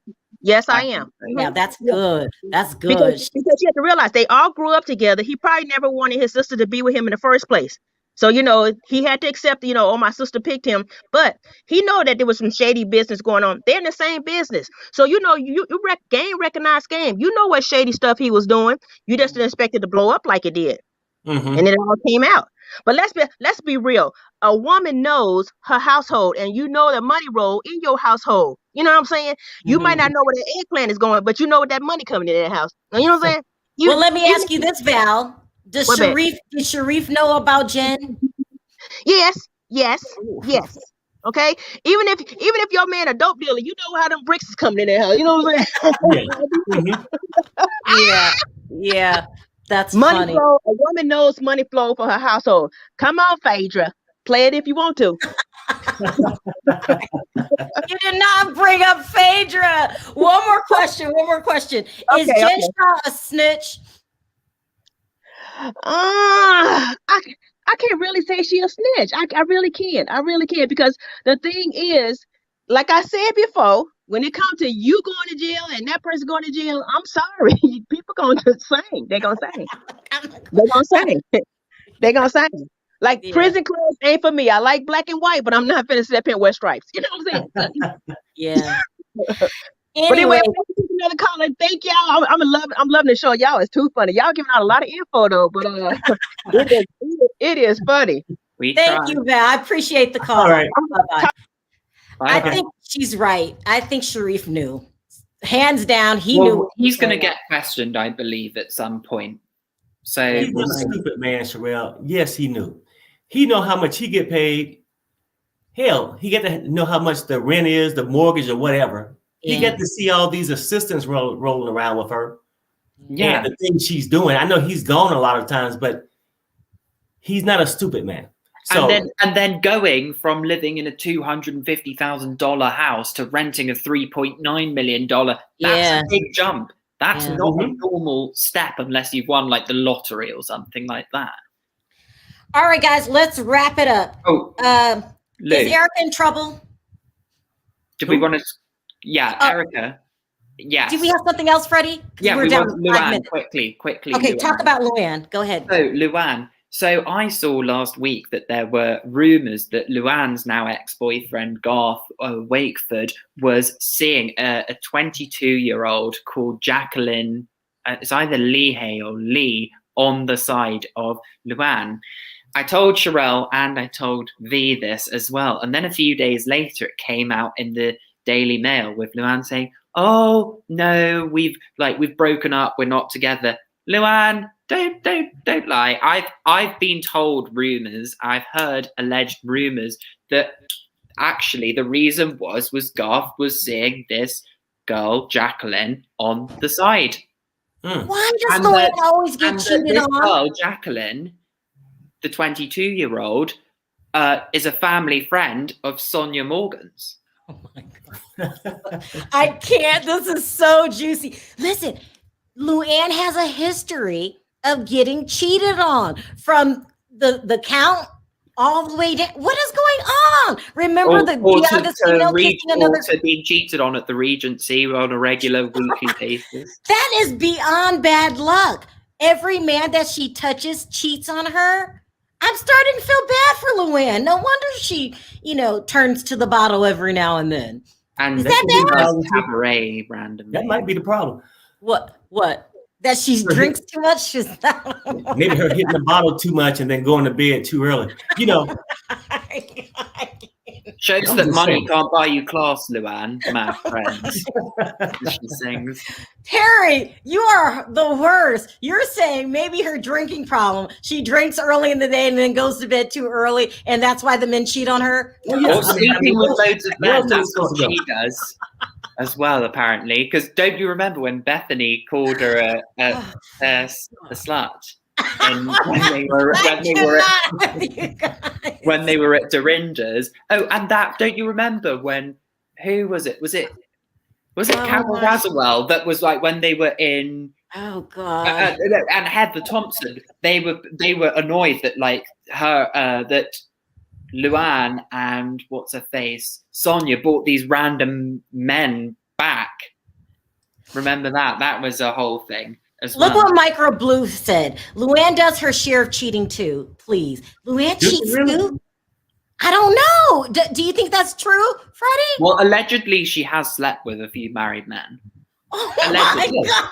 Yes, I am. Yeah, that's good. That's good. Because you have to realize they all grew up together. He probably never wanted his sister to be with him in the first place. So, you know, he had to accept, you know, oh, my sister picked him. But he know that there was some shady business going on. They're in the same business. So, you know, game recognize game. You know what shady stuff he was doing. You just didn't expect it to blow up like it did. And then it all came out. But let's be real. A woman knows her household and you know the money roll in your household. You know what I'm saying? You might not know where the eggplant is going, but you know what that money coming in that house. You know what I'm saying? Well, let me ask you this, Val. Did Sharif know about Jen? Yes. Okay. Even if your man a dope dealer, you know how them bricks is coming in that house. You know what I'm saying? Yeah. That's money funny. Flow. A woman knows money flow for her household. Come on, Phaedra. Play it if you want to. You did not bring up Phaedra. One more question. Is Jen Shah a snitch? I can't really say she a snitch. I really can't. Because the thing is, like I said before, when it comes to you going to jail and that person going to jail, I'm sorry. People going to sing. They're going to sing. Like prison clothes ain't for me. I like black and white, but I'm not finna sit up here and wear stripes. You know what I'm saying? Yeah. Anyway, another caller. Thank y'all. I'm loving the show. Y'all is too funny. Y'all giving out a lot of info though, but it is funny. Thank you, Val. I appreciate the call. All right. Bye-bye. I think she's right. I think Sharif knew. Hands down, he knew. He's going to get questioned, I believe, at some point. So he was a stupid man, Sharrell. Yes, he knew. He know how much he get paid. Hell, he get to know how much the rent is, the mortgage, or whatever. He get to see all these assistants rolling around with her. Yeah, and the things she's doing. I know he's gone a lot of times, but he's not a stupid man. So, and then going from living in a $250,000 house to renting a $3.9 million, that's a big jump. That's not a normal step unless you've won like the lottery or something like that. All right, guys, let's wrap it up. Is Erika in trouble? Do we want to? Yeah, Erika. Yeah. Do we have something else, Freddie? Yeah, we want LuAnn quickly. Okay, talk about LuAnn. Go ahead. So LuAnn. So I saw last week that there were rumors that LuAnn's now ex-boyfriend Garth Wakeford was seeing a 22-year-old called Jacqueline. It's either Leahy or Lee on the side of LuAnn. I told Sharrell and I told V this as well. And then a few days later, it came out in the Daily Mail with LuAnn saying, "Oh no, we've broken up. We're not together." LuAnn, don't lie. I've been told rumors. I've heard alleged rumors that actually the reason was Garth was seeing this girl Jacqueline on the side. Why does LuAnn always get cheated on? Girl, Jacqueline, the 22-year-old, is a family friend of Sonia Morgan's. Oh my God. I can't. This is so juicy. Listen, LuAnn has a history of getting cheated on from the count all the way down. What is going on? Remember the youngest female kissing another? To being cheated on at the Regency on a regular weekly basis. That is beyond bad luck. Every man that she touches cheats on her. I'm starting to feel bad for LuAnn. No wonder she, turns to the bottle every now and then. And is that bad? Cabaret randomly. That might be the problem. What? That she drinks too much? Maybe her hitting the bottle too much and then going to bed too early. Shows that money can't buy you class, LuAnn, my friends. She sings. Terry, you are the worst. You're saying maybe her drinking problem. She drinks early in the day and then goes to bed too early, and that's why the men cheat on her. Or sleeping with loads of men. That's what she does as well, apparently. Because don't you remember when Bethany called her a slut? And when they were at Dorinda's. Oh, and that, don't you remember when, who was it? Was it Carol Razzewell that was like when they were in, oh God, and Heather Thompson, they were annoyed that that LuAnn and what's her face, Sonia, brought these random men back. Remember that? That was a whole thing. Look what Micro Blue said. LuAnn does her share of cheating too. Please, LuAnn cheats too. I don't know. Do you think that's true, Freddie? Well, allegedly, she has slept with a few married men. Oh allegedly. My God!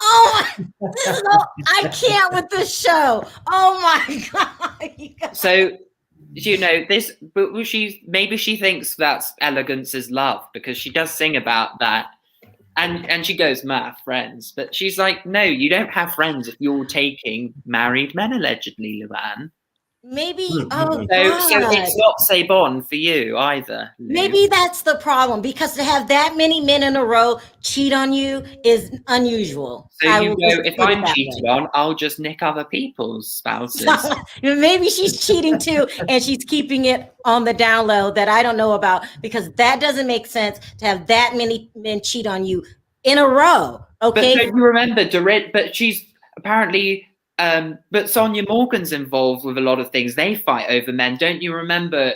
Oh my! I can't with this show. Oh my God! So, this, but maybe she thinks that's elegance is love because she does sing about that. And she goes, my friends. But she's like, no, you don't have friends if you're taking married men, allegedly, LuAnn. Maybe, so it's not c'est bon for you either. Lou. Maybe that's the problem, because to have that many men in a row cheat on you is unusual. So if I'm cheated on, I'll just nick other people's spouses. Maybe she's cheating too, and she's keeping it on the down low that I don't know about, because that doesn't make sense to have that many men cheat on you in a row. Okay. But don't you remember, but she's apparently... but Sonia Morgan's involved with a lot of things. They fight over men. Don't you remember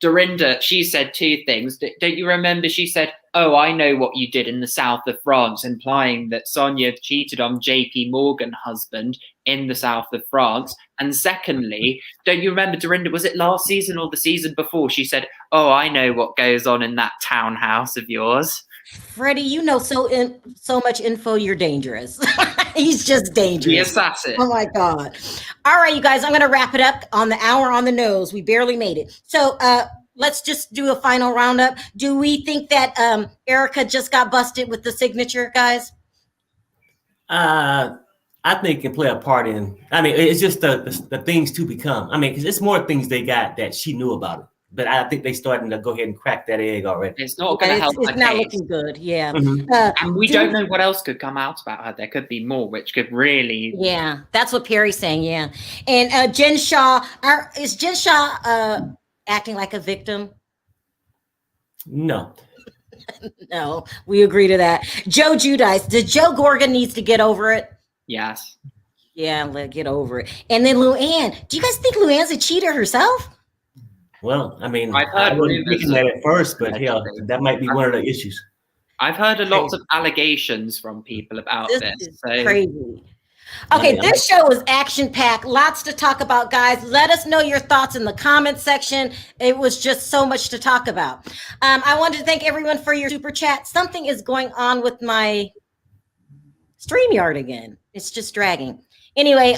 Dorinda? She said two things. Don't you remember? She said, "Oh, I know what you did in the south of France," implying that Sonia cheated on JP Morgan husband in the south of France. And secondly, don't you remember Dorinda? Was it last season or the season before? She said, "Oh, I know what goes on in that townhouse of yours." Freddie, you know so much info, you're dangerous. He's just dangerous. The assassin. Oh my God. All right, you guys, I'm going to wrap it up on the hour on the nose. We barely made it. So let's just do a final roundup. Do we think that Erika just got busted with the signature, guys? I think it can play a part in, it's just the things to become. Because it's more things they got that she knew about it. But I think they're starting to go ahead and crack that egg already. It's not going to help. It's not looking good. Yeah. Mm-hmm. And we don't know what else could come out about her. There could be more, which could really. Yeah, that's what Perry's saying. Yeah. And Jen Shah, is Jen Shah acting like a victim? No. No, we agree to that. Joe Judice, Joe Gorga needs to get over it? Yes. Yeah, get over it. And then LuAnn, do you guys think LuAnn's a cheater herself? Well, I wasn't thinking that at first, but that might be one of the issues. I've heard a lot of allegations from people about this. Is crazy. Okay, this show is action-packed. Lots to talk about, guys. Let us know your thoughts in the comment section. It was just so much to talk about. I wanted to thank everyone for your super chat. Something is going on with my StreamYard again. It's just dragging. Anyway,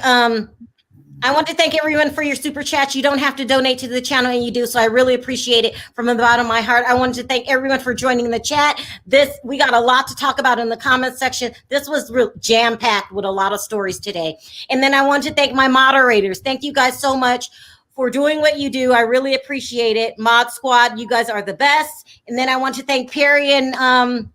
I want to thank everyone for your super chats. You don't have to donate to the channel, and you do, so I really appreciate it from the bottom of my heart. I wanted to thank everyone for joining the chat. We got a lot to talk about in the comment section. This was jam-packed with a lot of stories today. And then I want to thank my moderators. Thank you guys so much for doing what you do. I really appreciate it. Mod Squad, you guys are the best. And then I want to thank Perry and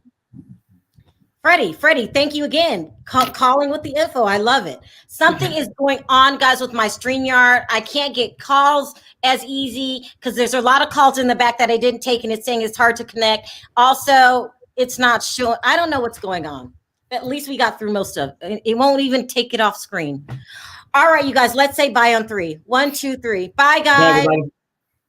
Freddie, thank you again. Calling with the info. I love it. Something is going on, guys, with my StreamYard. I can't get calls as easy because there's a lot of calls in the back that I didn't take, and it's saying it's hard to connect. Also, it's not showing. I don't know what's going on. At least we got through most of it. It won't even take it off screen. All right, you guys, let's say bye on 3. 1, 2, 3. Bye, guys. Bye, everybody.